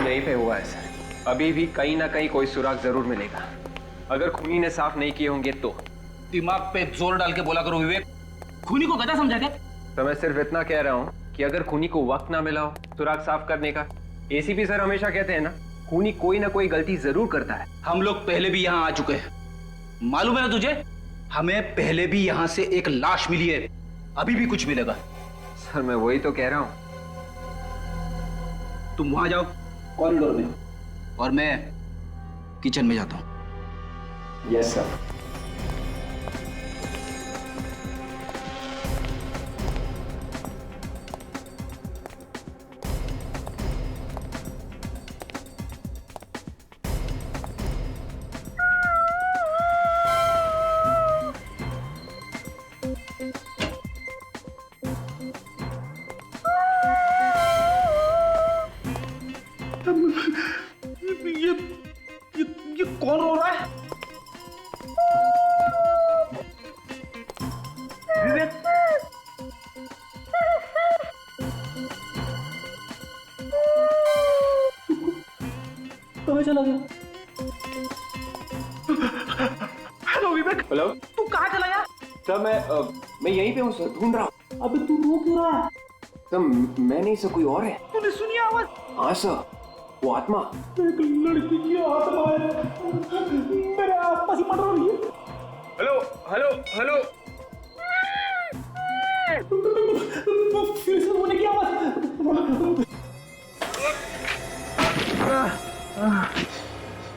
खून यहीं पे हुआ है सर। अभी भी कहीं ना कहीं कोई सुराग जरूर मिलेगा। अगर खूनी ने साफ नहीं किए होंगे तो। दिमाग पे जोर डाल के बोला करो विवेक, खूनी को गधा समझा क्या? तो मैं सिर्फ इतना कह रहा हूँ कि अगर खूनी को वक्त ना मिला हो सुराग साफ करने का, एसीपी सर हमेशा कहते हैं ना, खूनी कोई ना कोई गलती जरूर करता है। हम लोग पहले भी यहाँ आ चुके हैं, मालूम है ना तुझे? हमें पहले भी यहाँ से एक लाश मिली है, अभी भी कुछ मिलेगा। सर मैं वही तो कह रहा हूँ। तुम वहां जाओ कॉरिडोर में, और मैं किचन में जाता हूँ। Yes sir. ये कौन रो रहा है? विवेक, कहाँ चला गया? हेलो विवेक। हेलो। तू कहाँ चला गया? सर मैं यहीं पे हूँ सर, ढूंढ रहा हूँ। अबे तू रो क्यों रहा है? सर मैं नहीं सर, कोई और है। तूने सुनी आवाज? हाँ सर, वो आत्मा। एक लड़की की आत्मा है, मेरे आसपास ही पड़ रही है। Hello hello hello. फिर से रोने की आवाज।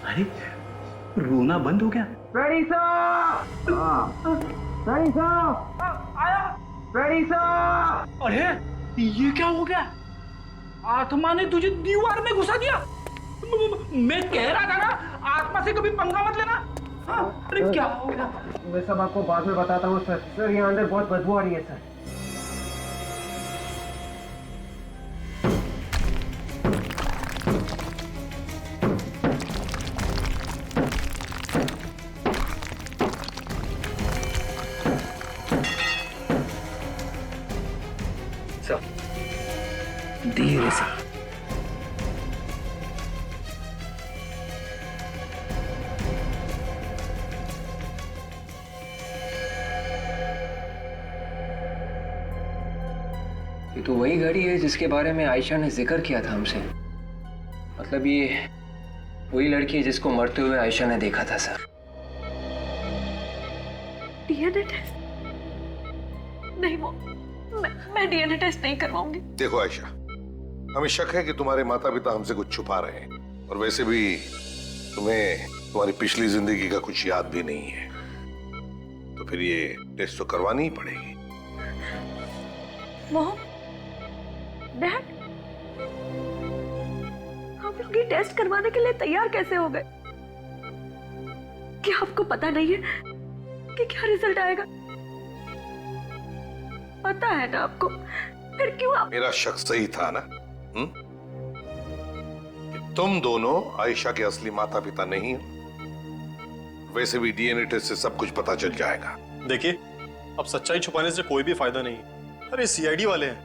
अरे रोना बंद हो गया? Freddie sir! Freddie sir! आया? Freddie sir! अरे ये क्या हो गया? आत्मा ने तुझे दीवार में घुसा दिया। मैं कह रहा था ना, आत्मा से कभी पंगा मत लेना। हाँ, अरे क्या हो गया? मैं सब आपको बाद में बताता हूँ सर। सर यहाँ अंदर बहुत बदबू आ रही है सर। धीरे से। ये तो वही घड़ी है जिसके बारे में आयशा ने जिक्र किया था हमसे। मतलब ये वही लड़की है जिसको मरते हुए आयशा ने देखा था सर। डीएनए टेस्ट नहीं, वो मैं डीएनए टेस्ट नहीं करवाऊंगी। देखो आयशा, हमें शक है कि तुम्हारे माता पिता हमसे कुछ छुपा रहे हैं, और वैसे भी तुम्हें तुम्हारी पिछली जिंदगी का कुछ याद भी नहीं है, तो फिर ये टेस्ट तो करवानी ही पड़ेगी। मोहन, डैड, आप लोग ये टेस्ट करवाने के लिए तैयार कैसे हो गए? क्या आपको पता नहीं है कि क्या रिजल्ट आएगा? पता है ना आपको, फिर क्यों आप? मेरा शक सही था ना? कि तुम दोनों आयशा के असली माता पिता नहीं हो। वैसे भी डीएनए टेस्ट से सब कुछ पता चल जाएगा। देखिए, अब सच्चाई छुपाने से कोई भी फायदा नहीं। अरे सीआईडी वाले हैं,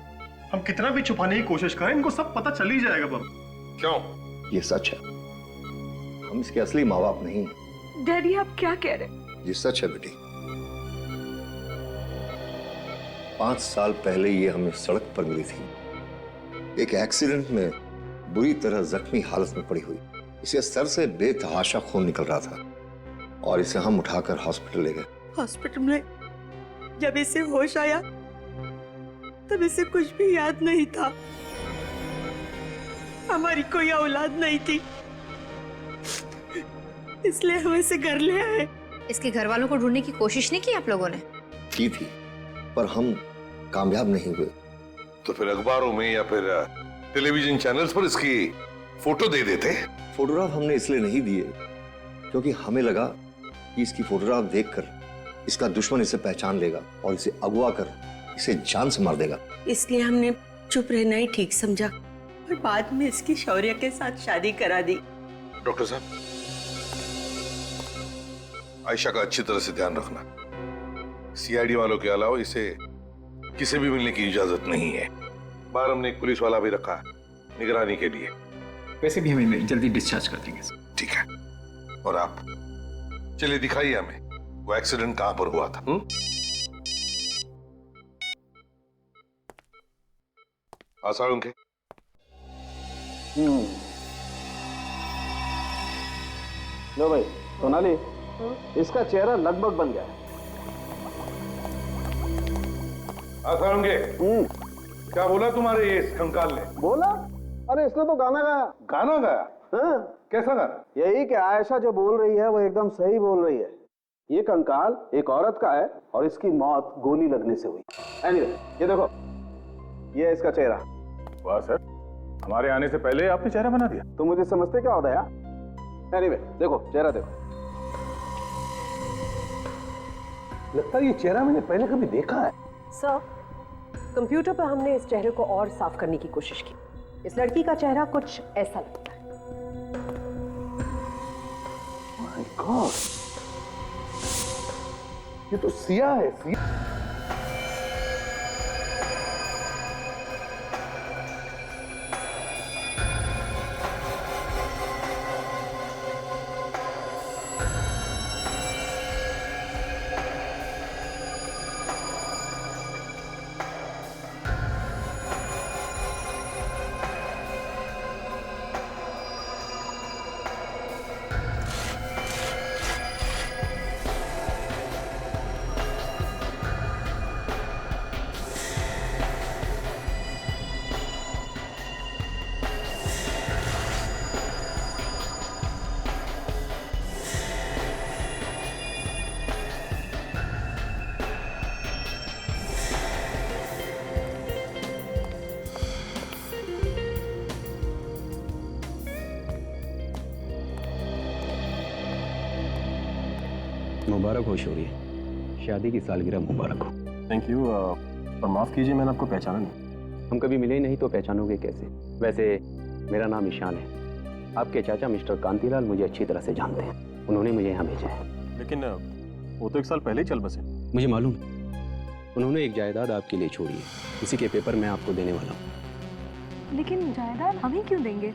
हम कितना भी छुपाने की कोशिश करें इनको सब पता चल ही जाएगा बाबू। क्यों? ये सच है, हम इसके असली माँ बाप नहीं। डैडी आप क्या कह रहे हैं? ये सच है बेटी। 5 साल पहले ये हमें सड़क पर मिली थी, एक एक्सीडेंट में बुरी तरह जख्मी हालत में पड़ी हुई। इसे सर से बेतहाशा खून निकल रहा था और इसे हम उठाकर हॉस्पिटल ले गए। हॉस्पिटल में जब इसे होश आया तब इसे कुछ भी याद नहीं था। हमारी कोई औलाद नहीं थी, इसलिए हम इसे घर ले आए। इसके घर वालों को ढूंढने की कोशिश नहीं की आप लोगों ने? की थी, पर हम कामयाब नहीं हुए। तो फिर अखबारों में या फिर टेलीविजन चैनल्स पर इसकी फोटो दे देते। फोटोग्राफ हमने इसलिए नहीं दिए क्योंकि हमें लगा कि इसकी फोटोग्राफ देखकर इसका दुश्मन इसे पहचान लेगा और इसे अगवा कर इसे जान से मार देगा। इसलिए हमने चुप रहना ही ठीक समझा और बाद में इसकी शौर्य के साथ शादी करा दी। डॉक्टर साहब, आयशा का अच्छी तरह से ध्यान रखना। सीआईडी वालों के अलावा इसे किसी भी मिलने की इजाजत नहीं है। बाहर हमने एक पुलिस वाला भी रखा है निगरानी के लिए। वैसे भी हमें जल्दी डिस्चार्ज कर देंगे सर। ठीक है। और आप चलिए दिखाइए हमें वो एक्सीडेंट कहां पर हुआ था। साळुंखे। लो भाई सोनाली, इसका चेहरा लगभग बन गया है। साळुंखे, क्या बोला तुम्हारे इस कंकाल ने? बोला? अरे इसने तो गाना गाया। गाना गाया? हाँ। कैसा गाना? यही कि आयशा जो बोल रही है वो एकदम सही बोल रही है। ये कंकाल एक औरत का है और इसकी मौत गोली लगने से हुई। एनीवे, ये देखो, ये है इसका चेहरा। वाह सर, हमारे आने से पहले आपने चेहरा बना दिया। तुम मुझे समझते क्या होता है? एनीवे, देखो चेहरा देखो। लगता है ये चेहरा मैंने पहले कभी देखा है। सर, कंप्यूटर पर हमने इस चेहरे को और साफ करने की कोशिश की। इस लड़की का चेहरा कुछ ऐसा लगता है। माय गॉड, ये तो सिया है। सिया मुबारक हो शौर्य, शादी की सालगिरह मुबारक हो। Thank you. पर माफ कीजिए, मैंने आपको पहचाना नहीं। हम कभी मिले नहीं तो पहचानोगे कैसे? वैसे मेरा नाम ईशान है। आपके चाचा मिस्टर कांतीलाल मुझे अच्छी तरह से जानते हैं। उन्होंने मुझे यहाँ भेजा है। लेकिन वो तो 1 साल पहले ही चल बसे। मुझे मालूम है। उन्होंने एक जायदाद आपके लिए छोड़ी है, उसी के पेपर मैं आपको देने वाला हूँ। लेकिन जायदाद हमें क्यों देंगे?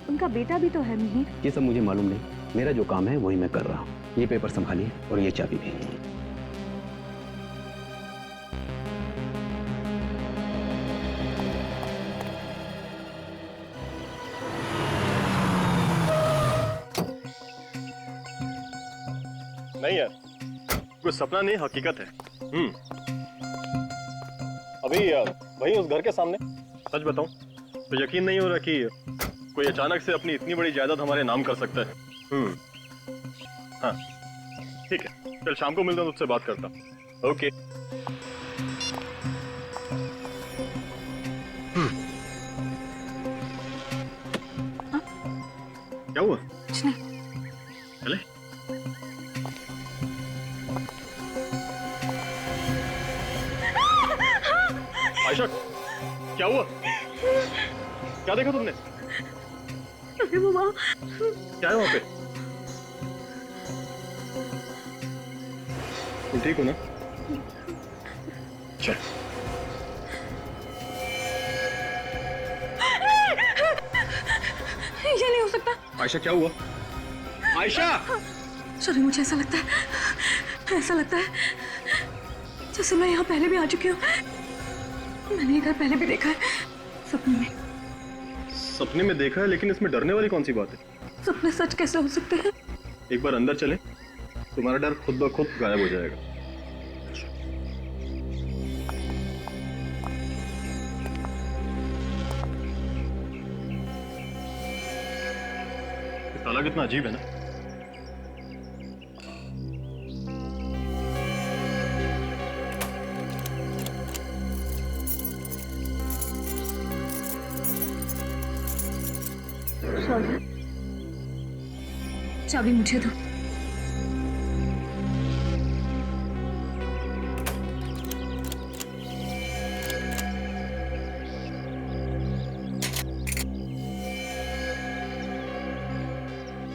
उनका बेटा भी तो है मिहिर। ये सब मुझे मालूम नहीं, मेरा जो काम है वही मैं कर रहा हूँ। ये पेपर संभालिए और ये चाबी भी। नहीं यार, कोई सपना नहीं, हकीकत है। अभी वही उस घर के सामने। सच बताऊं तो यकीन नहीं हो रहा कि कोई अचानक से अपनी इतनी बड़ी जायदाद हमारे नाम कर सकता है। हाँ ठीक है, कल शाम को मिलता हूँ, तुझसे बात करता हूँ। ओके। क्या हुआ? कुछ नहीं। चले। आयशा, क्या हुआ? क्या देखा तुमने? अरे वो वहाँ। क्या है वहाँ पे? तुम ठीक हो ना? चल। ये नहीं हो सकता। आयशा क्या हुआ? आयशा! सॉरी, मुझे ऐसा लगता है जैसे मैं यहाँ पहले भी आ चुकी हूँ। मैंने ये घर पहले भी देखा है, सपने में। सपने में देखा है, लेकिन इसमें डरने वाली कौन सी बात है? सपने सच कैसे हो सकते हैं? एक बार अंदर चले, तुम्हारा डर खुद ब खुद गायब हो जाएगा। ताला कितना अजीब है ना। चाबी मुझे दो।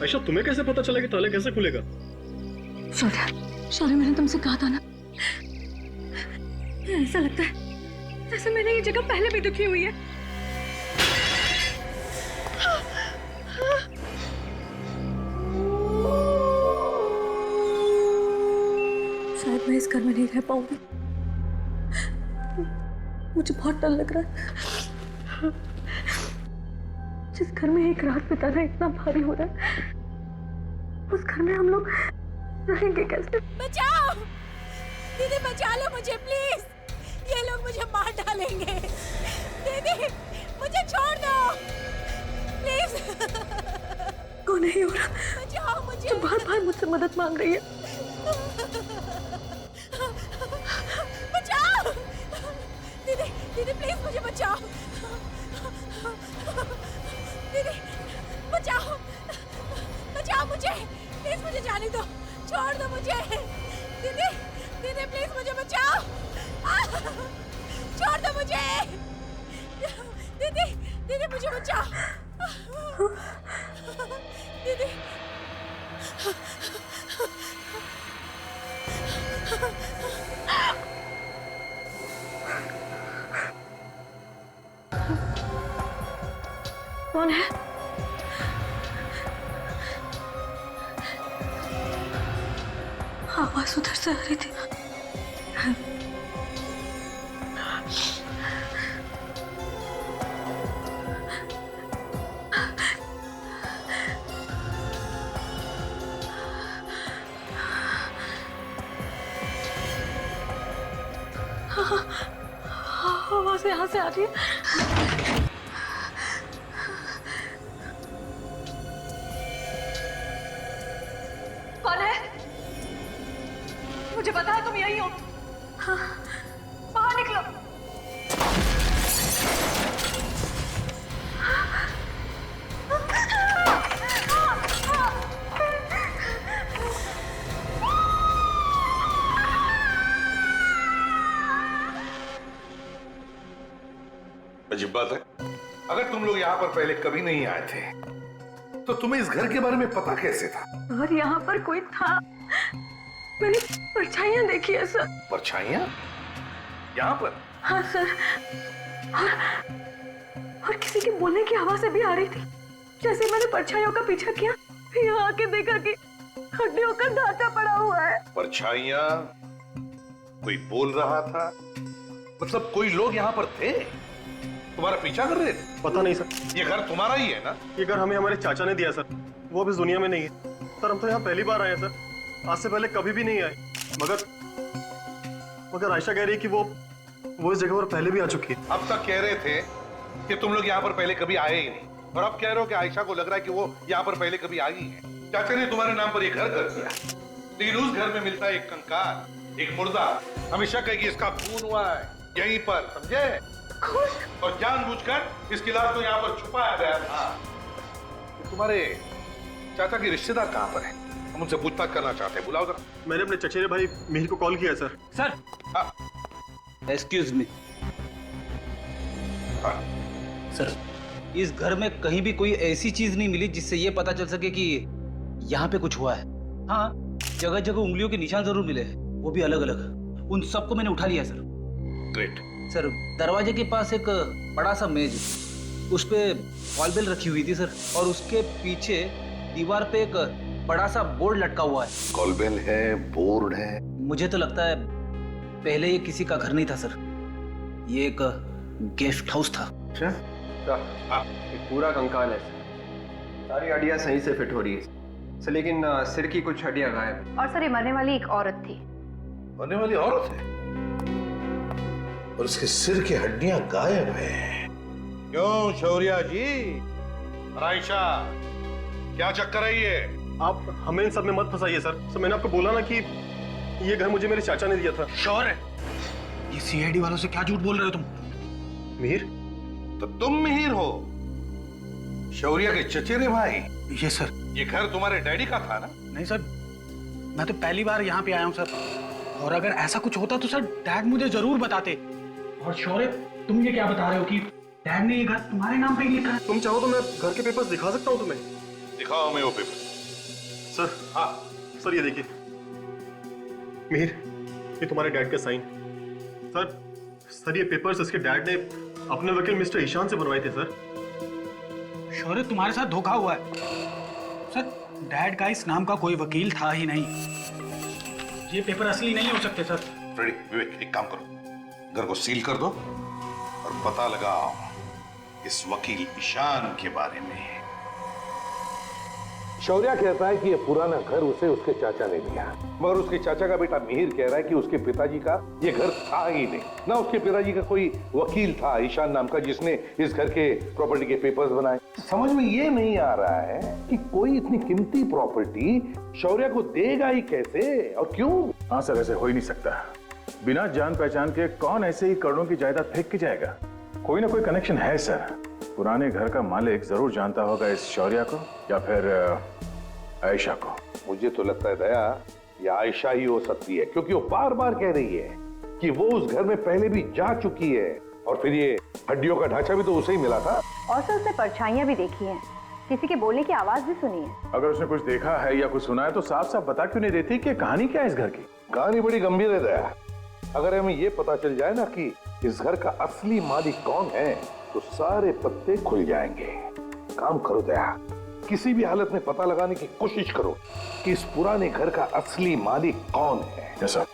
आयशा, तुम्हें कैसे पता चला कि ताला कैसे खुलेगा? शौर्य, मैंने तुमसे कहा था ना, ऐसा लगता है जैसे मैंने ये जगह पहले भी देखी हुई है। घर में नहीं रह पाऊंगी। मुझे बहुत डर लग रहा है। जिस घर में एक रात बिताना इतना भारी हो रहा है, उस घर में हम लोग रहेंगे कैसे? बचाओ दीदी, बचा लो मुझे प्लीज, ये लोग मुझे मार डालेंगे। दीदी मुझे छोड़ दो प्लीज। कौन नहीं हो रहा? बचाओ मुझे। जो बार बार मुझसे मदद मांग रही है। बचाओ दीदी, दीदी प्लीज मुझे बचाओ। दीदी बचाओ, बचाओ मुझे प्लीज, मुझे जाने दो, छोड़ दो मुझे। दीदी, दीदी प्लीज मुझे बचाओ, छोड़ दो मुझे। दीदी, दीदी मुझे बचाओ। दीदी कौन है? आवाज उधर से आ रही थी। आवाज यहाँ से आ रही है। कौन है? मुझे पता है तुम यही हो। हाँ, बाहर निकलो। अजीब बात है, अगर तुम लोग यहाँ पर पहले कभी नहीं आए थे तो तुम्हें इस घर के बारे में पता कैसे था? और यहाँ पर कोई था, मैंने परछाइयाँ देखी है सर। परछाइयाँ यहाँ पर? हाँ सर, और किसी के बोलने की आवाज़ भी आ रही थी। जैसे मैंने परछाइयों का पीछा किया, फिर यहाँ आके देखा कि हड्डियों का ढांचा पड़ा हुआ है। परछाइयाँ, कोई बोल रहा था, मतलब कोई लोग यहाँ पर थे, तुम्हारा पीछा कर रहे थे? पता नहीं सर। ये घर तुम्हारा ही है ना? ये घर हमें हमारे चाचा ने दिया सर, वो अब इस दुनिया में नहीं है सर। हम तो यहाँ पहली बार आए हैं सर, आज से पहले कभी भी नहीं आए। मगर आयशा कह रही है कि वो इस जगह पर पहले भी आ चुकी है। अब तक कह रहे थे कि तुम लोग यहाँ पर पहले कभी आए ही नहीं, और अब कह रहे हो कि आयशा को लग रहा है कि वो यहाँ पर पहले कभी आई है। चाचा ने तुम्हारे नाम पर ये घर कर दिया, लेकिन उस घर में मिलता है एक कंकाल, एक मुर्दा। हमेशा कहे कि इसका खून हुआ है यहीं पर, समझे? और जानबूझकर इसकी लाश को यहाँ पर छुपाया गया था। तुम्हारे चाचा के रिश्तेदार कहाँ पर हैं? हम उनसे पूछताछ करना चाहते हैं, बुलाओ जरा। मैंने अपने चचेरे भाई मिहिर को कॉल किया sir. Sir, excuse me sir, इस घर में कहीं भी कोई ऐसी चीज नहीं मिली जिससे ये पता चल सके कि यहाँ पे कुछ हुआ है। हाँ, जगह जगह उंगलियों के निशान जरूर मिले हैं, वो भी अलग अलग। उन सबको मैंने उठा लिया सर। ग्रेट। सर, दरवाजे के पास एक बड़ा सा मेज, उस पे वॉल बेल रखी हुई थी सर, और उसके पीछे दीवार पे एक बड़ा सा बोर्ड लटका हुआ है। कॉल बेल है, बोर्ड है। मुझे तो लगता है पहले ये किसी का घर नहीं था सर, ये एक गेस्ट हाउस था। अच्छा, एक पूरा कंकाल है सर, सारी हड्डियां सही से फिट हो रही है सर, लेकिन सिर की कुछ हड्डियां गायब है। और सर, ये मरने वाली एक औरत थी। मरने वाली औरत है और उसके सिर की हड्डियां गायब है। क्यों शौर्या जी? आयशा, क्या चक्कर है ये? आप हमें इन सब में मत फंसाइए सर। मैंने आपको बोला ना कि ये घर मुझे मेरे चाचा ने दिया था। श्योर है? ये सीआईडी वालों से क्या झूठ बोल रहे हो तुम? मिहिर? तो तुम मिहिर हो, शौर्या के चचेरे भाई? ये सर। ये घर तुम्हारे डैडी का था ना? नहीं सर, मैं तो पहली बार यहाँ पे आया हूँ सर, और अगर ऐसा कुछ होता तो सर डैड मुझे जरूर बताते। और शौर्य, तुम ये क्या बता रहे हो कि डैड ने ये घर तुम्हारे नाम पे ही लिखा है? तुम चाहो तो मैं घर के पेपर्स दिखा सकता हूँ तुम्हें। दिखाओ हमें वो पेपर। सर, हाँ सर, ये देखिए मिहिर, ये तुम्हारे डैड का साइन। सर ये पेपर्स इसके डैड ने अपने वकील मिस्टर ईशान से बनवाए थे सर। शौर्य, तुम्हारे साथ धोखा हुआ है सर। डैड का इस नाम का कोई वकील था ही नहीं। ये पेपर असली नहीं हो सकते सर। फ्रेडी, विवेक, एक काम करो, घर को सील कर दो और पता लगाओ इस वकील ईशान के बारे में। शौर्या कहता है कि ये पुराना घर उसे उसके चाचा ने दिया, मगर उसके चाचा का बेटा मिहिर कह रहा है कि उसके पिताजी का ये घर था ही नहीं, ना उसके पिताजी का कोई वकील था ईशान नाम का जिसने इस घर के प्रॉपर्टी के पेपर्स बनाए। समझ में ये नहीं आ रहा है कि कोई इतनी कीमती प्रॉपर्टी शौर्या को देगा ही कैसे और क्यों? हाँ सर, ऐसे हो ही नहीं सकता। बिना जान पहचान के कौन ऐसे ही करोड़ों की जायदाद फेंक के जाएगा? कोई ना कोई कनेक्शन है सर। पुराने घर का मालिक जरूर जानता होगा इस शौर्या को या फिर आयशा को। मुझे तो लगता है दया ये आयशा ही हो सकती है, क्योंकि वो बार बार कह रही है कि वो उस घर में पहले भी जा चुकी है और फिर ये हड्डियों का ढांचा भी तो उसे ही मिला था। और सर उसने परछाइयां भी देखी हैं, किसी के बोलने की आवाज भी सुनी है। अगर उसने कुछ देखा है या कुछ सुना है तो साफ साफ बता क्यों नहीं देती कि कहानी क्या है इस घर की? कहानी बड़ी गंभीर है दया। अगर हमें ये पता चल जाए ना कि इस घर का असली मालिक कौन है तो सारे पत्ते खुल जाएंगे। काम करो दया, किसी भी हालत में पता लगाने की कोशिश करो कि इस पुराने घर का असली मालिक कौन है। सर,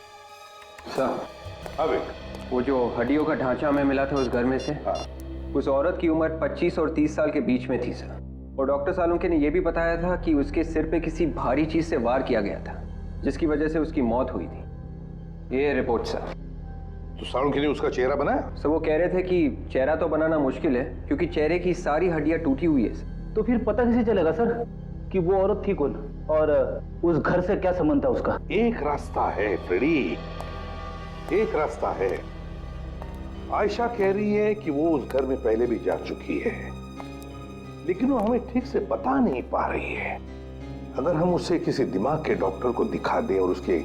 अबे वो जो हड्डियों का ढांचा हमें मिला था उस घर में से, उस औरत की उम्र 25 और 30 साल के बीच में थी सर। और डॉक्टर सालुंके ने यह भी बताया था कि उसके सिर पे किसी भारी चीज से वार किया गया था जिसकी वजह से उसकी मौत हुई थी। ये रिपोर्ट सर। तो सालुंके ने उसका चेहरा बनाया? सर वो कह रहे थे कि चेहरा तो बनाना मुश्किल है क्योंकि चेहरे की सारी हड्डियां टूटी हुई है। तो फिर पता कैसे चलेगा सर कि वो औरत थी कौन और उस घर से क्या संबंध था उसका? एक रास्ता है फ्रेडी, एक रास्ता है। आयशा कह रही है कि वो उस घर में पहले भी जा चुकी है, लेकिन वो हमें ठीक से बता नहीं पा रही है। अगर हम उसे किसी दिमाग के डॉक्टर को दिखा दें और उसके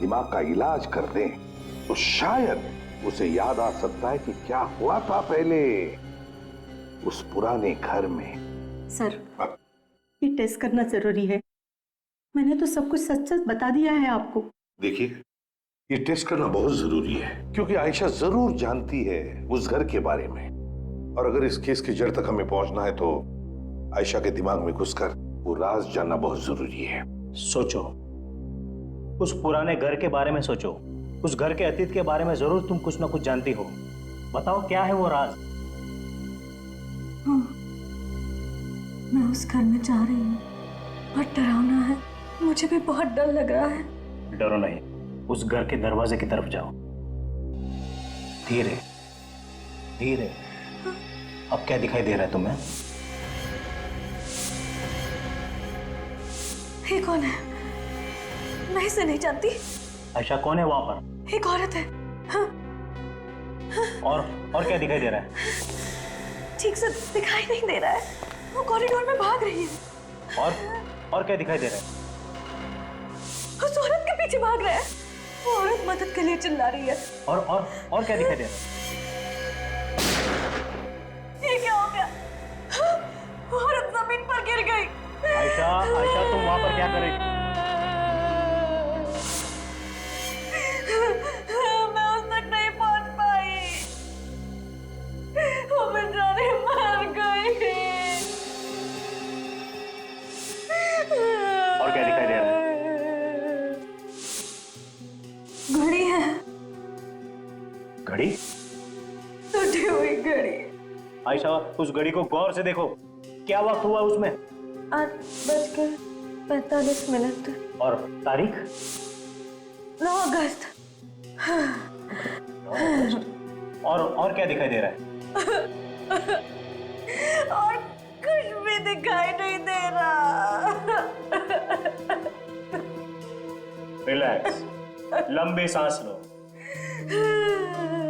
दिमाग का इलाज कर दें तो शायद उसे याद आ सकता है कि क्या हुआ था पहले उस पुराने घर में। सर, ये टेस्ट करना जरूरी है। मैंने तो सब कुछ सच सच बता दिया है आपको। देखिए, ये टेस्ट करना बहुत जरूरी है क्योंकि आयशा जरूर जानती है उस घर के बारे में, और अगर इस केस की जड़ तक हमें पहुंचना है तो आयशा के दिमाग में घुसकर वो राज जानना बहुत जरूरी है। सोचो, उस पुराने घर के बारे में सोचो, उस घर के अतीत के बारे में जरूर तुम कुछ ना कुछ जानती हो। बताओ क्या है वो राज? हाँ, मैं उस घर में जा रही हूँ। बहुत डरावना है, मुझे भी बहुत डर लग रहा है। डरो नहीं, उस घर के दरवाजे की तरफ जाओ। धीरे धीरे। अब क्या दिखाई दे रहा है तुम्हें? ये कौन है? मैं इसे नहीं जानती। आयशा कौन है वहां पर? एक औरत है। हाँ। और क्या दिखाई दे रहा है? ठीक से दिखाई नहीं दे रहा है। वो कॉरिडोर में भाग रही है। और क्या दिखाई दे रहा है? उस औरत के पीछे भाग रहा है। वो औरत मदद के लिए चिल्ला रही है। और क्या दिखाई दे रहा है? ये क्या हो गया? वो औरत जमीन पर गिर गई। आयशा, तुम वहां पर क्या कर रही थी? मैं उस तक नहीं पहुंच पाई। वो बेचारी मर गई। और क्या दिखाई दे रहा है? घड़ी है। घड़ी? टूटी हुई घड़ी। आयशा, उस घड़ी को गौर से देखो, क्या वक्त हुआ उसमें? 8:45। और तारीख? 9 अगस्त। और क्या दिखाई दे रहा है? और कुछ भी दिखाई नहीं दे रहा। रिलैक्स, लंबी सांस लो,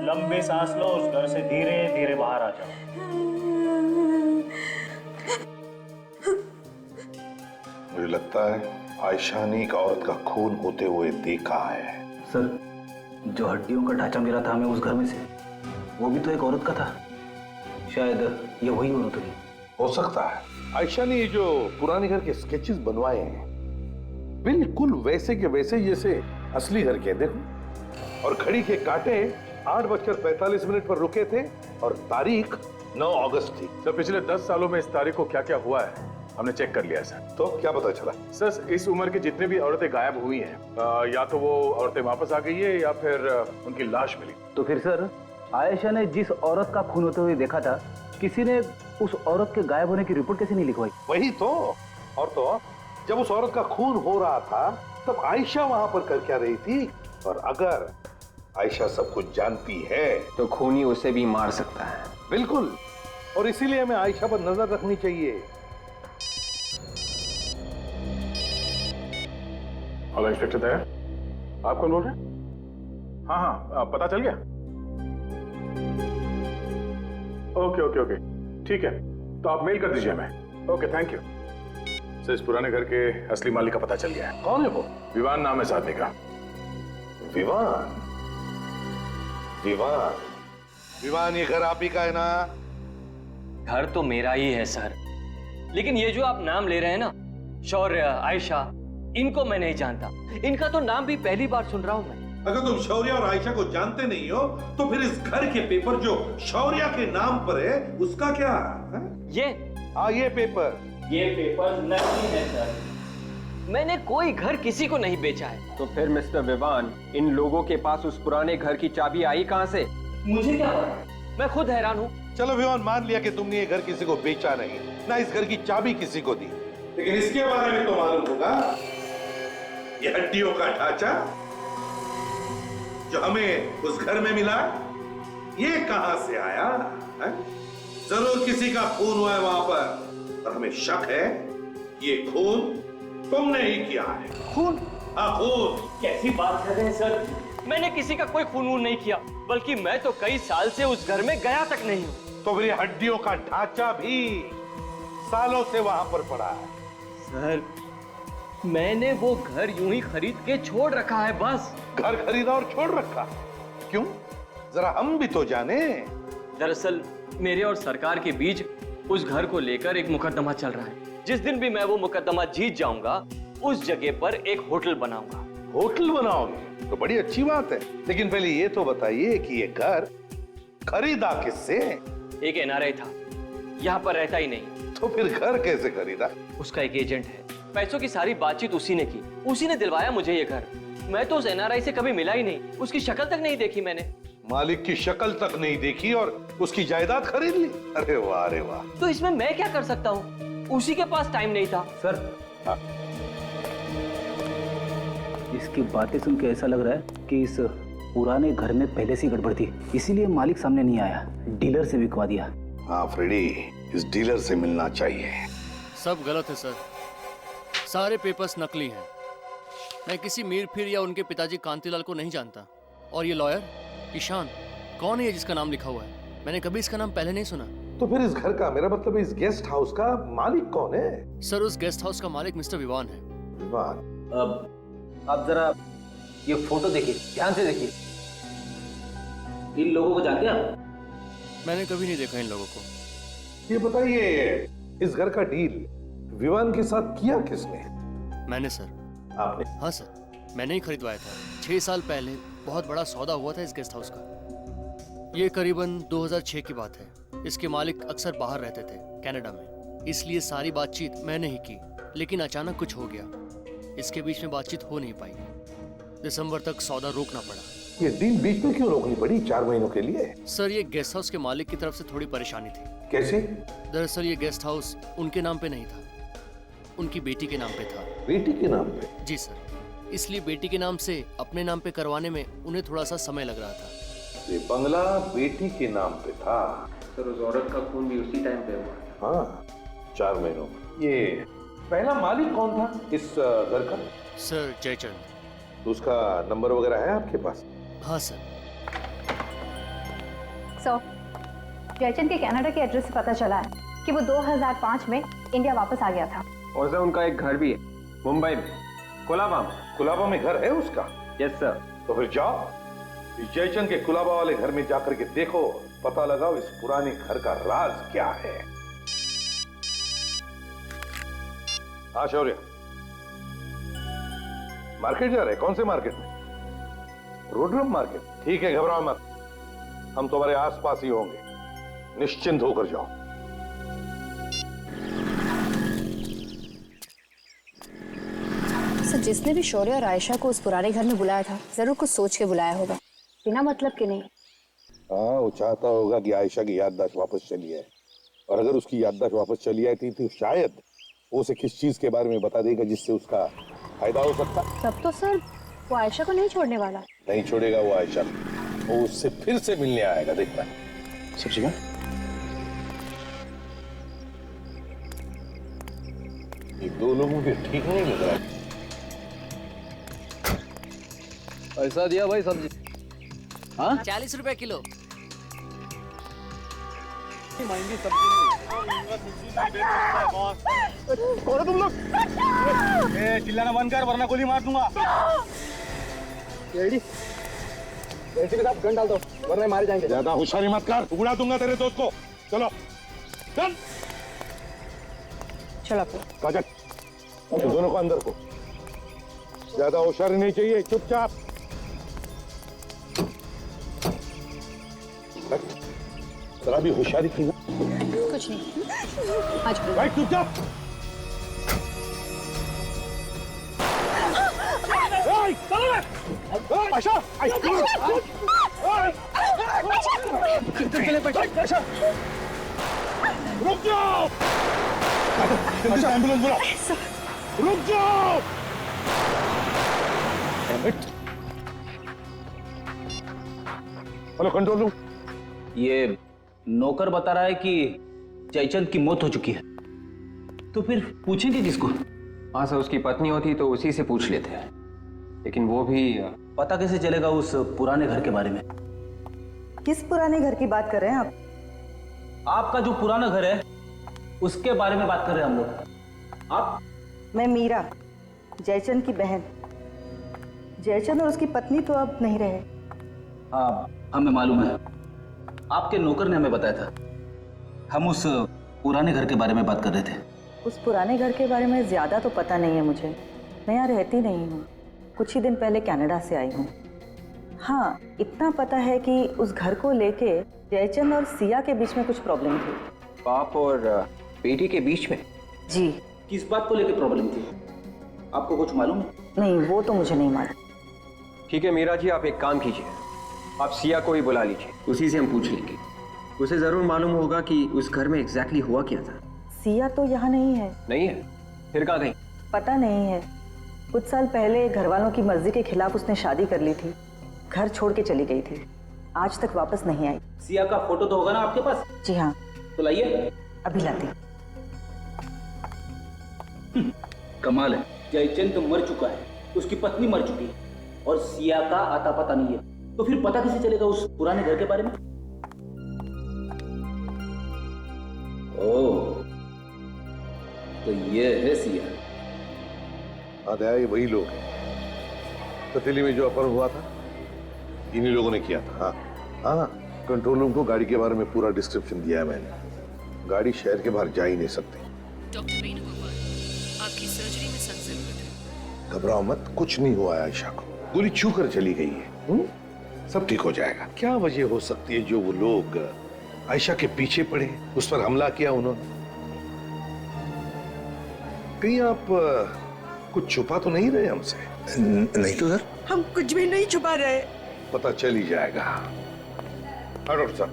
लंबी सांस लो। उस घर से धीरे धीरे बाहर आ जाओ। मुझे लगता है आयशा ने एक औरत का खून होते हुए देखा है। सर, जो हड्डियों का ढांचा मिला था हमें उस घर में से, वो भी तो एक औरत का था। शायद ये वही औरत होगी। हो सकता है आयशा ने ये जो पुराने घर के स्केचेस बनवाए हैं बिल्कुल वैसे के वैसे जैसे असली घर के। देखो, और घड़ी के कांटे 8:45 पर रुके थे और तारीख 9 अगस्त थी। सर, पिछले 10 सालों में इस तारीख को क्या क्या हुआ है हमने चेक कर लिया सर। तो क्या पता चला? सर इस उम्र की जितनी भी औरतें गायब हुई हैं, या तो वो औरतें वापस आ गई है या फिर उनकी लाश मिली। तो फिर सर आयशा ने जिस औरत का खून होते हुए देखा था, किसी ने उस औरत के गायब होने की रिपोर्ट कैसे नहीं लिखवाई? वही तो। और तो जब उस औरत का खून हो रहा था तब आयशा वहां पर कर क्या रही थी? और अगर आयशा सब कुछ जानती है तो खूनी उसे भी मार सकता है। बिल्कुल, और इसीलिए हमें आयशा पर नजर रखनी चाहिए। हेलो इंस्पेक्टर दया, आप कौन बोल रहे हैं? हाँ, पता चल गया? ओके ओके ओके, ठीक है, तो आप मेल कर दीजिए हमें। Okay, thank you. सर इस पुराने घर के असली मालिक का पता चल गया है। कौन है वो? विवान नाम है इस आदमी का। विवान? विवान? विवान, ये घर आप ही का है ना? घर तो मेरा ही है सर, लेकिन ये जो आप नाम ले रहे हैं ना, शौर्य, आयशा, इनको मैं नहीं जानता। इनका तो नाम भी पहली बार सुन रहा हूं मैं। अगर तुम शौर्य और आयशा को जानते नहीं हो तो फिर इस घर के पेपर जो शौर्य के नाम पर है उसका क्या है? ये पेपर नकली है सर। मैंने कोई घर किसी को नहीं बेचा है। तो फिर मिस्टर विवान, इन लोगों के पास उस पुराने घर की चाबी आई कहां से? मुझे क्या पता, मैं खुद हैरान हूँ। चलो विवान, मान लिया कि तुमने ये घर किसी को बेचा नहीं, ना इस घर की चाबी किसी को दी, लेकिन इसके बारे में तो मालूम होगा। ये हड्डियों का ढांचा जो हमें उस घर में मिला, ये कहां से आया है? जरूर किसी का खून हुआ है वहां पर, और हमें शक है कि ये खून तुमने ही किया है। खून? हाँ, खून। कैसी बात कर रहे हैं सर? मैंने किसी का कोई खून नहीं किया, बल्कि मैं तो कई साल से उस घर में गया तक नहीं हूँ। तो फिर ये हड्डियों का ढांचा भी सालों से वहां पर पड़ा है। सर मैंने वो घर यूं ही खरीद के छोड़ रखा है बस। घर खरीदा और छोड़ रखा? क्यों? जरा हम भी तो जाने। दरअसल मेरे और सरकार के बीच उस घर को लेकर एक मुकदमा चल रहा है। जिस दिन भी मैं वो मुकदमा जीत जाऊंगा, उस जगह पर एक होटल बनाऊंगा। होटल बनाओगे? तो बड़ी अच्छी बात है, लेकिन पहले ये तो बताइए कि ये घर खरीदा किससे? एक एनआरआई था, यहाँ पर रहता ही नहीं। तो फिर घर कैसे खरीदा? उसका एक एजेंट है, पैसों की सारी बातचीत उसी ने की, उसी ने दिलवाया मुझे ये घर। मैं तो उस एनआरआई से कभी मिला ही नहीं, उसकी शक्ल तक नहीं देखी मैंने। मालिक की शक्ल तक नहीं देखी और उसकी जायदाद खरीद ली? अरे वाह, अरे वाह। तो इसमें मैं क्या कर सकता हूँ? उसी के पास टाइम नहीं था। सर इसकी बातें सुन के ऐसा लग रहा है कि इस पुराने घर में पहले से गड़बड़ थी, इसीलिए मालिक सामने नहीं आया, डीलर से बिकवा दिया। हाँ फ्रेडी, इस डीलर से मिलना चाहिए। सब गलत है सर, सारे पेपर्स नकली हैं। मैं किसी मीर फिर या उनके पिताजी कांतीलाल को नहीं जानता। और ये लॉयर ईशान, कौन है ये जिसका नाम लिखा हुआ है? मैंने कभी इसका नाम पहले नहीं सुना। तो फिर इस घर का, मेरा मतलब इस गेस्ट हाउस का मालिक कौन है? सर उस गेस्ट हाउस का मालिक मिस्टर विवान है। विवान? अब आप जरा ये फोटो देखिए, ध्यान से देखिए। इन लोगों को जानते हैं आप? मैंने कभी नहीं देखा इन लोगों को। ये बताइए, इस घर का डील विवान के साथ किया किसने? मैंने सर। आपने? हाँ सर, मैंने ही खरीदवाया था। 6 साल पहले बहुत बड़ा सौदा हुआ था इस गेस्ट हाउस का। ये करीबन 2006 की बात है। इसके मालिक अक्सर बाहर रहते थे, कनाडा में, इसलिए सारी बातचीत मैंने ही की। लेकिन अचानक कुछ हो गया, इसके बीच में बातचीत हो नहीं पाई। दिसंबर तक सौदा रोकना पड़ा। ये डील बीच में क्यों रोकनी पड़ी 4 महीनों के लिए? सर ये गेस्ट हाउस के मालिक की तरफ से थोड़ी परेशानी थी। कैसे? दरअसल ये गेस्ट हाउस उनके नाम पे नहीं था, उनकी बेटी के नाम पे था। बेटी के नाम पे? जी सर, इसलिए बेटी के नाम से अपने नाम पे करवाने में उन्हें थोड़ा सा समय लग रहा था। ये बंगला बेटी के नाम पे था? सर उस औरत का खून भी उसी टाइम पे हुआ। हाँ, 4 महीनों में। ये पहला मालिक कौन था इस घर का? सर जयचंद। तो उसका नंबर वगैरह है आपके पास? हाँ सर। जयचंद के कनाडा के एड्रेस से पता चला है कि वो 2005 में इंडिया वापस आ गया था। और सर उनका एक घर भी है मुंबई में, कुलाबा में। कुलाबा में घर है उसका? Yes sir. तो फिर जाओ इस जयचंद के कुलाबा वाले घर में जाकर के देखो, पता लगाओ इस पुराने घर का राज क्या है। हाँ शौर्य, मार्केट जा रहे? कौन से मार्केट में? रोडरम मार्केट? ठीक है, घबराओ मत, हम तुम्हारे आसपास ही होंगे, निश्चिंत होकर जाओ। जिसने भी शौर्य और आयशा को उस पुराने घर में बुलाया था जरूर कुछ सोच के बुलाया होगा, बिना मतलब के नहीं। हाँ, वो चाहता होगा कि आयशा की याददाश्त वापस चली आए, और अगर उसकी याददाश्त वापस चली आई थी तो शायद वो उसे किस चीज के बारे में बता देगा जिससे उसका फायदा हो सकता। तब तो सर वो आयशा को नहीं छोड़ने वाला। नहीं छोड़ेगा वो आयशा, वो उससे फिर से मिलने आएगा, देखना। सब्जी का ये दो लोगों के ठीक नहीं लग रहा है। पैसा दिया भाई सब्जी? हाँ 40 रुपए किलो। महंगी सब्जी कौन हो तुम लोग? चिल्लाना बंद कर वरना गोली मार दूंगा। रेडी के साथ गन डाल दो वरना मारे जाएंगे। ज्यादा होशियारी मत कर, उड़ा दूंगा तेरे दोस्त को। चलो चल चलो काजल, दोनों को अंदर को। ज्यादा होशियारी नहीं चाहिए, चुपचाप। जरा भी होशियारी की ना। कुछ नहीं आज भाई चुपचाप। आयशा, रुक जाओ। एम्बुलेंस बुला। रुक जाओ। Hello control room. ये नौकर बता रहा है कि जयचंद की मौत हो चुकी है, तो फिर पूछेंगे किसको? हाँ सर, उसकी पत्नी होती तो उसी से पूछ लेते हैं, लेकिन वो भी पता कैसे चलेगा उस पुराने घर के बारे में? किस पुराने घर की बात कर रहे हैं आप? आपका जो पुराना घर है उसके बारे में बात कर रहे हैं हम लोग। आप? मैं मीरा, जयचंद की बहन। जयचंद और उसकी पत्नी तो अब नहीं रहे। हाँ हमें मालूम है, आपके नौकर ने हमें बताया था। हम उस पुराने घर के बारे में बात कर रहे थे। उस पुराने घर के बारे में ज्यादा तो पता नहीं है मुझे, मैं यहाँ रहती नहीं हूँ, कुछ ही दिन पहले कनाडा से आई हूँ। हाँ इतना पता है कि उस घर को लेके जयचंद और सिया के बीच में कुछ प्रॉब्लम थी। बाप और बेटी के बीच में? जी। किस बात को लेकर प्रॉब्लम थी, आपको कुछ मालूम है? नहीं, वो तो मुझे नहीं मालूम। ठीक है मीरा जी, आप एक काम कीजिए, आप सिया को ही बुला लीजिए, उसी से हम पूछ लेंगे। उसे जरूर मालूम होगा कि उस घर में एग्जैक्टली हुआ क्या था। सिया तो यहाँ नहीं है। नहीं है? फिर कहाँ गई? पता नहीं है, कुछ साल पहले घर वालों की मर्जी के खिलाफ उसने शादी कर ली थी, घर छोड़ के चली गई थी, आज तक वापस नहीं आई। सिया का फोटो तो होगा ना आपके पास? जी हाँ। तो लाइए। अभी लाती। कमाल है, जयचंद तो मर चुका है, उसकी पत्नी मर चुकी है और सिया का आता पता नहीं है, तो फिर पता कैसे चलेगा उस पुराने घर के बारे में? ओह, तो ये है सिया। हाँ ये वही लोग हैं। पतीली में जो अपहरण हुआ था इन्हीं लोगों ने किया था। हाँ हाँ, कंट्रोल रूम को गाड़ी के बारे में पूरा डिस्क्रिप्शन दिया है मैंने। गाड़ी शहर के बाहर जा ही नहीं सकती। डॉक्टर वेणुगोपाल, आपकी सर्जरी में सख्त जरूरत है। घबराओ मत, कुछ नहीं हुआ है आयशा को, गोली छू कर चली गई है। सब ठीक हो जाएगा। क्या वजह हो सकती है जो वो लोग आयशा के पीछे पड़े, उस पर हमला किया उन्होंने? कहीं आप कुछ छुपा तो नहीं रहे हमसे? नहीं तो सर, हम कुछ भी नहीं छुपा रहे। पता चल ही जाएगा। हाँ डॉक्टर साहब।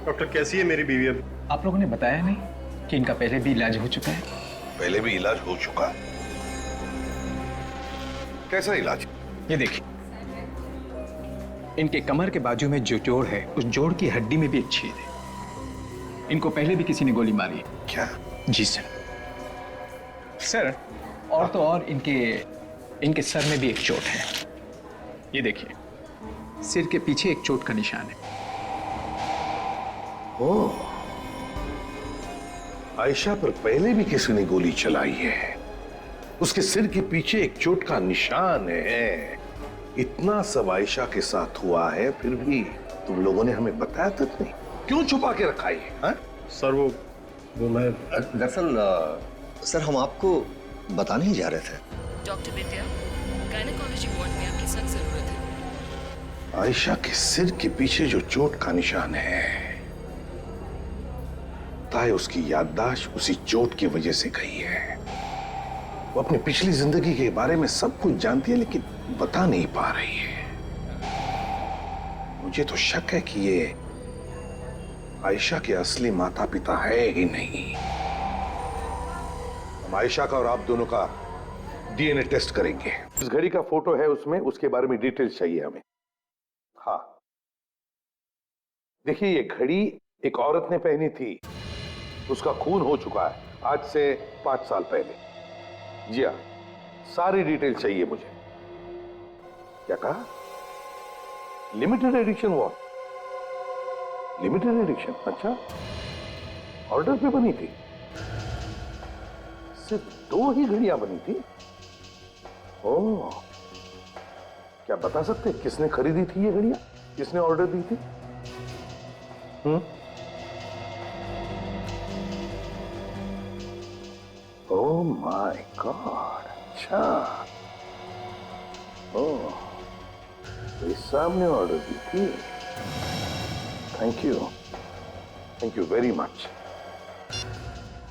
डॉक्टर कैसी है मेरी बीवी अब? आप लोगों ने बताया नहीं कि इनका पहले भी इलाज हो चुका है? पहले भी इलाज हो चुका? कैसा इलाज? ये देखिए, इनके कमर के बाजू में जो जोड़ है उस जोड़ की हड्डी में भी एक छेद है। इनको पहले भी किसी ने गोली मारी है। क्या? जी सर, और तो और इनके सर में भी एक चोट है। ये देखिए, सिर के पीछे एक चोट का निशान है। ओह, आयशा पर पहले भी किसी ने गोली चलाई है, उसके सिर के पीछे एक चोट का निशान है। इतना सब आयशा के साथ हुआ है, फिर भी तुम लोगों ने हमें बताया तक नहीं। क्यों छुपा के रखा है? हाँ? सर वो मैं दरअसल सर हम आपको बताने ही जा रहे थे। डॉक्टर विद्या, गायनेकोलॉजी वार्ड में आपकी सख्त जरूरत है। आयशा के सिर के पीछे जो चोट का निशान है, ताए उसकी याददाश्त उसी चोट की वजह से गई है। वो अपनी पिछली जिंदगी के बारे में सब कुछ जानती है लेकिन बता नहीं पा रही है। मुझे तो शक है कि ये आयशा के असली माता पिता है ही नहीं। हम आयशा का और आप दोनों का डीएनए टेस्ट करेंगे। इस घड़ी का फोटो है उसमें, उसके बारे में डिटेल्स चाहिए हमें। हाँ, देखिए ये घड़ी एक औरत ने पहनी थी, उसका खून हो चुका है आज से 5 साल पहले। जी हाँ, सारी डिटेल चाहिए मुझे। क्या कहा? Limited edition? वो लिमिटेड एडिशन? अच्छा, ऑर्डर पे बनी थी? सिर्फ 2 ही घड़ियां बनी थी? ओह, क्या बता सकते किसने खरीदी थी ये घड़ियां? किसने ऑर्डर दी थी? ओह माय गॉड, अच्छा। ओह, तो इस सामने ऑर्डर दी थी। Thank you very much.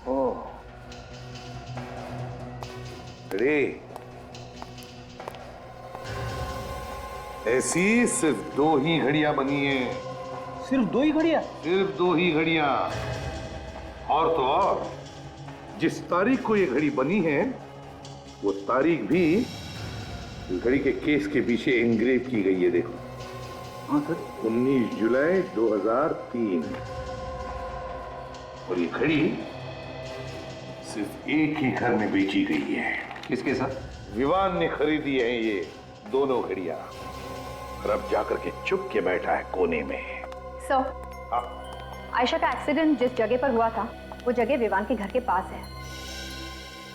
Oh, अरे ऐसी सिर्फ 2 ही घड़ियां बनी है। सिर्फ 2 ही घड़ियां? सिर्फ 2 ही घड़ियां। और तो और जिस तारीख को ये घड़ी बनी है वो तारीख भी इस घड़ी के केस के पीछे एंग्रेव की गई है। देखो, हाँ सर, 19 जुलाई 2003। और ये घड़ी सिर्फ एक ही घर में बेची गई है। किसके साथ? विवान ने खरीदी है ये दोनों घड़ियां, और अब जाकर के चुप के बैठा है कोने में। सर, आयशा का एक्सीडेंट जिस जगह पर हुआ था वो जगह विवान के घर के पास है।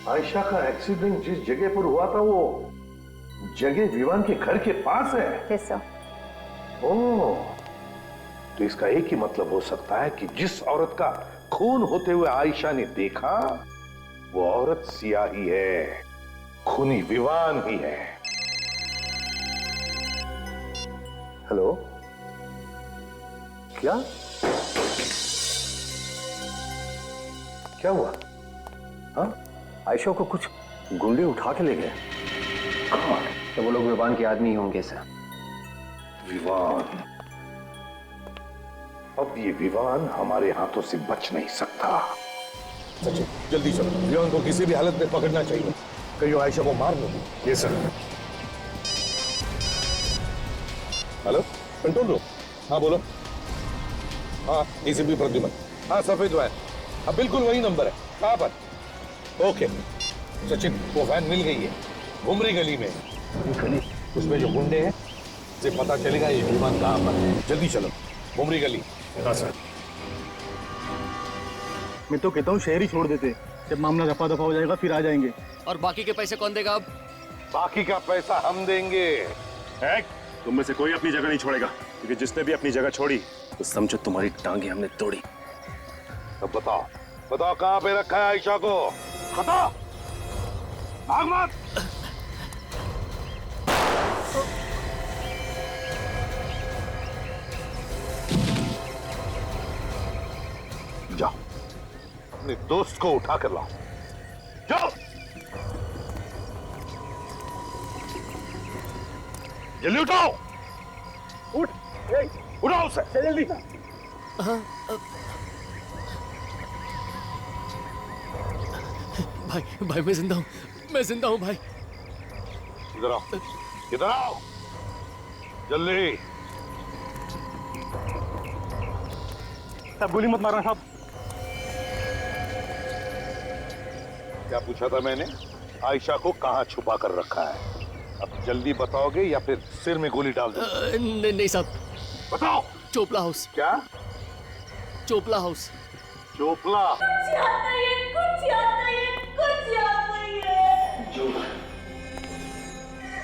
आयशा का एक्सीडेंट जिस जगह पर हुआ था वो जगह विवान के घर के पास है? Yes sir. ओह, तो इसका एक ही मतलब हो सकता है कि जिस औरत का खून होते हुए आयशा ने देखा वो औरत सियाही है, खूनी विवान ही है। हेलो, क्या हुआ? हाँ, आयशा को कुछ गुंडे उठा के ले गए। तो वो लोग विवान के आदमी होंगे सर। विवान? अब ये विवान हमारे हाथों से बच नहीं सकता। सचिन, जल्दी चलो, विवान को किसी भी हालत में पकड़ना चाहिए, कहीं वो आयशा को मार नहीं। ये सर। Hello, control room. हाँ बोलो। हाँ, एसीपी प्रद्युमन। हाँ, सफेद वैन। हाँ, बिल्कुल वही नंबर है। कहाँ पर? ओके सचिन, वो वैन मिल गई है घुमरी गली में। गली? उसमें जो गुंडे हैं से पता चलेगा ये विमान कहाँ पर है। जल्दी चलो, घुमरी गली। हाँ सर। मैं तो कहता हूँ शहर ही छोड़ देते, जब मामला रफा दफा हो जाएगा फिर आ जाएंगे। और बाकी के पैसे कौन देगा? अब बाकी का पैसा हम देंगे। तुम में से कोई अपनी जगह नहीं छोड़ेगा, क्योंकि जिसने भी अपनी जगह छोड़ी तो समझो तुम्हारी टांगे हमने तोड़ी। अब बताओ, बताओ कहाँ पे रखा है आयशा को? बताओ। भाग मत। जाओ, अपने दोस्त को उठा कर लाओ। जाओ, जल्दी उठाओ। उठ, उठाओ उसे जल्दी। भाई मैं जिंदा हूँ, मैं जिंदा हूँ भाई। इधर आओ, इधर आओ, जल्दी। साहब गोली मत मारना साहब। क्या पूछा था मैंने? आयशा को कहाँ छुपा कर रखा है? अब जल्दी बताओगे या फिर सिर में गोली डाल दो? नहीं साहब। बताओ। चोपला हाउस। क्या? चोपला हाउस। चोपला? कुछ याद नहीं है, कुछ याद नहीं है, कुछ याद नहीं है। झूठ,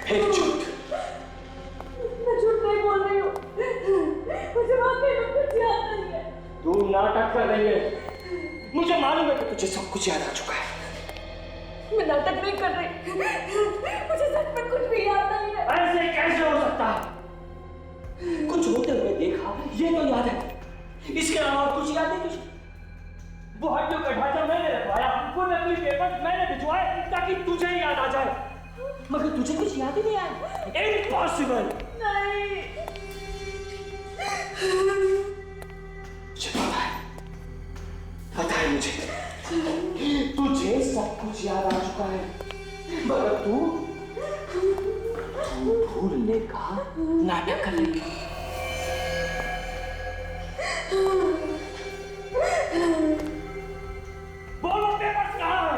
फिर झूठ। मैं झूठ नहीं बोल रही हूँ, मुझे वाकई में कुछ याद नहीं है। तू नाटक कर रही है, मुझे मालूम है कि तुझे सब कुछ याद आ चुका है। मैं नाटक नहीं कर रही, मुझे सच में कुछ भी याद नहीं है। ऐसे कैसे हो सकता है? कुछ होते हुए देखा ये तो याद है, इसके अलावा कुछ याद नहीं तुझे? वो हड्डियों का ढांचा मैंने रखवाया, वो नकली पेपर मैंने भिजवाए ताकि तुझे याद आ जाए, मगर तुझे कुछ याद ही नहीं आया। इम्पॉसिबल। नहीं, मुझे पता है मुझे, तुझे सब कुछ याद आ चुका है, मगर तू भूलने का नाटक कर रही है। बोलो पेपर्स कहाँ है?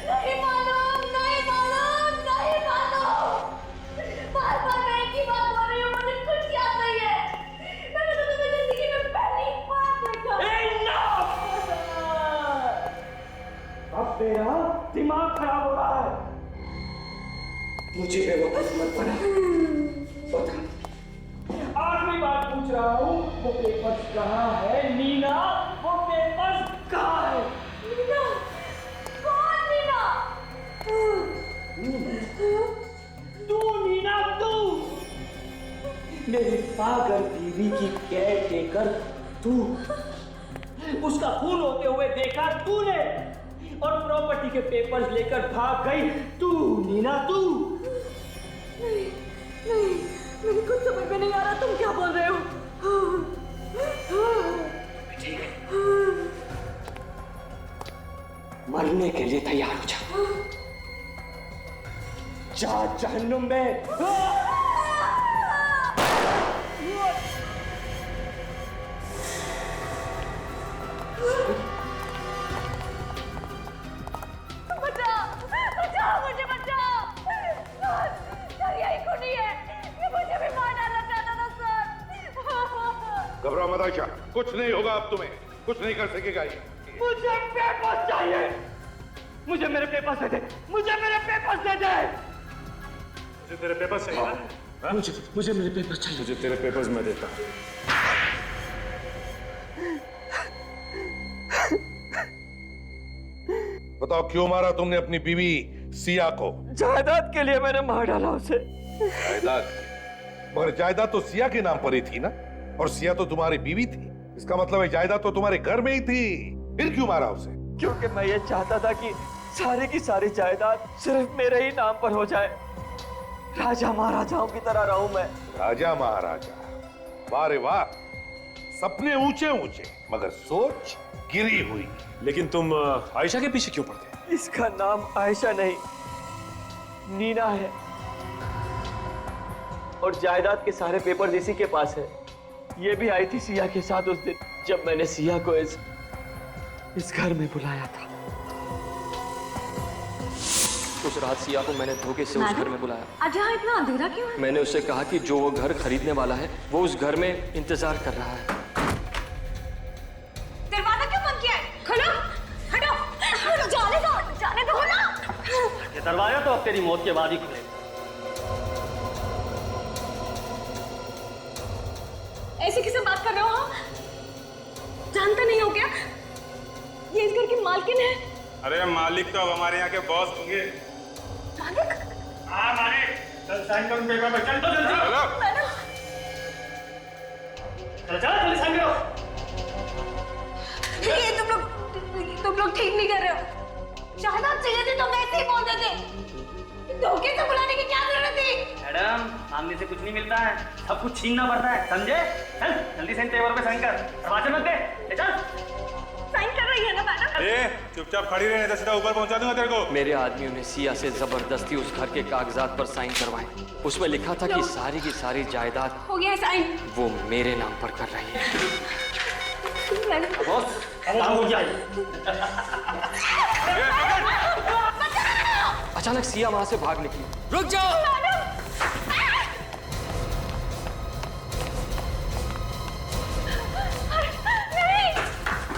नहीं मालूम, नहीं मालूम, नहीं मालूम। बार-बार मैं एक ही बात बोल रही हूँ, मुझे कुछ याद नहीं है। मैंने तो तुम्हें जिंदगी में पहली बार देखा। अब तेरा दिमाग खराब हो रहा है। मुझे बेवकूफ मत बना। बता, आखिरी बार पूछ रहा हूँ, वो पेपर्स कहाँ है? नीना, वो पेपर्स कहाँ है? नीना, कौन नीना? तू नीना, तू मेरी पागल बीवी की कैद देकर तू, उसका खून होते हुए देखा तूने, और प्रॉपर्टी के पेपर्स लेकर भाग गई तू, नीना तू। नहीं, नहीं, मेरी कुछ समझ में नहीं आ रहा, तुम क्या बोल रहे हो? ठीक है, मरने के लिए तैयार हो जा। जा जहन्नुम में। बचाओ, बचाओ, मुझे बचाओ। सर, यही खूनी है, ये मुझे भी मार डालना चाहता था सर। घबराओ मत आयशा, कुछ नहीं होगा अब तुम्हें, कुछ नहीं कर सकेगा ये। मुझे पेपर्स चाहिए, मुझे मेरे पेपर्स दे दे, मुझे मेरे पेपर्स दे दे। मुझे तेरे पेपर्स चाहिए ना? मुझे मेरे पेपर्स चाहिए। मुझे तेरे पेपर्स मैं देता हूँ। बताओ क्यों मारा तुमने अपनी बीवी सिया को? जायदाद के लिए मैंने मार डाला उसे। जायदाद? मगर जायदाद तो सिया के नाम पर ही थी ना, और सिया तो तुम्हारी बीवी थी। इसका मतलब है जायदाद तो तुम्हारे घर में ही थी, फिर क्यों मारा उसे? क्योंकि मैं ये चाहता था कि सारी की सारी जायदाद सिर्फ मेरे ही नाम पर हो जाए, राजा महाराजाओं की तरह रहूं मैं। राजा महाराजा? वाह रे वाह, सपने ऊंचे ऊंचे मगर सोच गिरी हुई। लेकिन तुम आयशा के पीछे क्यों पड़ गए? इसका नाम आयशा नहीं, नीना है, और जायदाद के सारे पेपर इसी के पास है। ये भी आई थी सिया के साथ उस दिन जब मैंने सिया को इस घर में बुलाया था। उस रात सिया को मैंने धोखे से उस घर में बुलाया। आज यहाँ इतना अंधेरा क्यों है? मैंने उससे कहा कि जो वो घर खरीदने वाला है वो उस घर में इंतजार कर रहा है। दरवाजा क्यों बंद किया है? खोलो, हटो, जाने दो ना। ये दरवाजा तो अब तेरी मौत के बाद ही खुलेगा। ऐसे किसे बात कर रहे हो आप? जानते नहीं हो क्या? ये इस घर की मालकिन है। अरे मालिक तो अब हमारे यहाँ के बॉस होंगे। मालिक? हाँ मालिक, चल साइन करो पेपर पे, चल तो जल्दी। चल जल्दी साइन करो। ये तुम लोग ठीक नहीं कर रहे हो। जायदाद चाहिए थी तो वैसे ही बोल देते। धोखे से बुलाने की क्या जरूरत थी? मैडम, सामने से कुछ नहीं मिलता है, सब कुछ छीनना पड़ता है, समझे? चल जल्दी साइन पेपर पे साइन कर, दरवाजे मत दे, चल। साइन कर रही है ना मैडम? चुपचाप खड़ी रहने दे, सीधा ऊपर पहुंचा दूंगा तेरे को। मेरे आदमियों ने सिया से जबरदस्ती उस घर के कागजात पर साइन करवाए। उसमें लिखा था कि सारी की सारी जायदाद हो गया साइन। वो मेरे नाम पर कर रही है। बॉस, काम हो गया। अचानक सिया वहां से भाग निकली। रुक जाओ।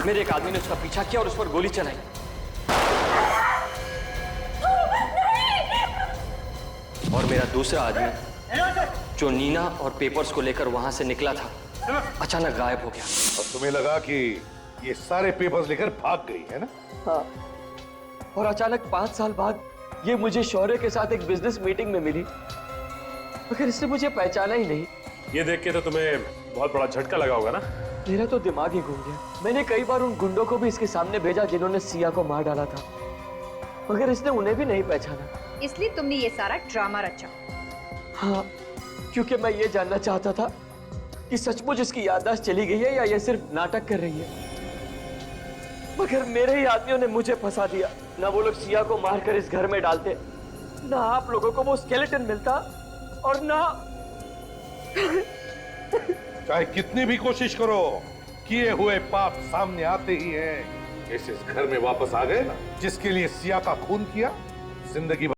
मेरे एक आदमी ने उसका पीछा किया और उस पर गोली चलाई। और मेरा दूसरा आदमी जो नीना और पेपर्स को लेकर वहां से निकला था, अचानक गायब हो गया। और तुम्हें लगा कि ये सारे पेपर्स लेकर भाग गई है ना? हाँ, और अचानक 5 साल बाद ये मुझे शौर्य के साथ एक बिजनेस मीटिंग में मिली, मगर इसने मुझे पहचाना ही नहीं। ये देख के तो तुम्हें बहुत बड़ा झटका लगा होगा ना? मेरा तो दिमाग ही घूम गया। मैंने कई बार उन गुंडों को भी इसके सामने भेजा जिन्होंने सिया को मार डाला था, मगर इसने उन्हें भी नहीं पहचाना। इसलिए तुमने ये सारा ड्रामा रचा। हाँ, क्योंकि मैं ये जानना चाहता था कि सचमुच इसकी याददाश्त चली गई है या ये सिर्फ नाटक कर रही है। मगर मेरे ही आदमियों ने मुझे फंसा दिया। ना वो लोग सिया को मारकर इस घर में डालते, ना आप लोगों को वो स्केलेटन मिलता, और ना चाहे कितनी भी कोशिश करो, किए हुए पाप सामने आते ही हैं। इस घर में वापस आ गए ना, जिसके लिए सिया का खून किया, जिंदगी